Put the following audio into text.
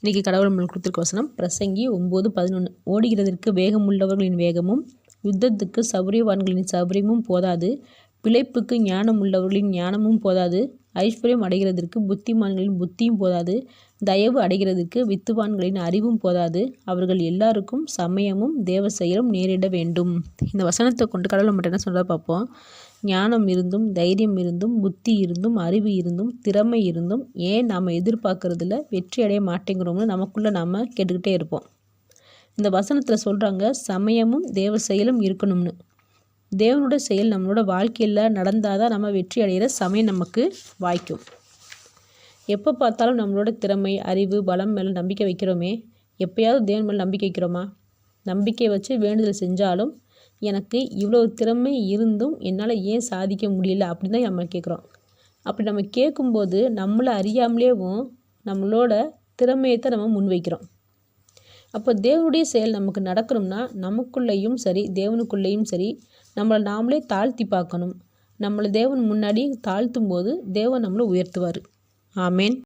இன்றைக்கி கடவுள் நம்மளுக்கு கொடுத்துருக்க வசனம் பிரசங்கி 9:11. ஓடுகிறதற்கு வேகமுள்ளவர்களின் வேகமும் யுத்தத்துக்கு சௌரியவான்களின் சௌரியமும் போதாது. பிழைப்புக்கு ஞானம் உள்ளவர்களின் ஞானமும் போதாது. ஐஸ்வர்யம் அடைகிறதற்கு புத்திமான்களின் புத்தியும் போதாது. தயவு அடைகிறதற்கு வித்துவான்களின் அறிவும் போதாது. அவர்கள் எல்லாருக்கும் சமயமும் தேவ செயலும் நேரிட வேண்டும். இந்த வசனத்தை கொண்டு கடவுள் மட்டும் என்ன சொல்கிறத பார்ப்போம். ஞானம் இருந்தும் தைரியம் இருந்தும் புத்தி இருந்தும் அறிவு இருந்தும் திறமை இருந்தும் ஏன் நாம் எதிர்பார்க்கறதுல வெற்றி அடைய மாட்டேங்கிறோம்னு நமக்குள்ளே நாம் கேட்டுக்கிட்டே இருப்போம். இந்த வசனத்தில் சொல்கிறாங்க சமயமும் தேவ செயலும் இருக்கணும்னு. தேவனோட செயல் நம்மளோட வாழ்க்கையில் நடந்தால் தான் நம்ம வெற்றி அடைகிற சமயம் நமக்கு வாய்க்கும். எப்போ பார்த்தாலும் நம்மளோட திறமை அறிவு பலம் மேலே நம்பிக்கை வைக்கிறோமே, எப்போயாவது தேவன் மேலே நம்பிக்கை வைக்கிறோமா? நம்பிக்கை வச்சு வேண்டுதல் செஞ்சாலும் எனக்கு இவ்வளோ திறமை இருந்தும் என்னால் ஏன் சாதிக்க முடியல அப்படின்னு தான் நம்ம கேட்குறோம். அப்படி நம்ம கேட்கும்போது நம்மளை அறியாமலேவும் நம்மளோட திறமையை தான் நம்ம முன்வைக்கிறோம். அப்போ தேவனுடைய செயல் நமக்கு நடக்கணும்னா நமக்குள்ளேயும் சரி தேவனுக்குள்ளேயும் சரி நம்மளை நாமளே தாழ்த்தி பார்க்கணும். நம்மளை தேவன் முன்னாடி தாழ்த்தும் போது தேவன் நம்மளை உயர்த்துவார். ஆமேன்.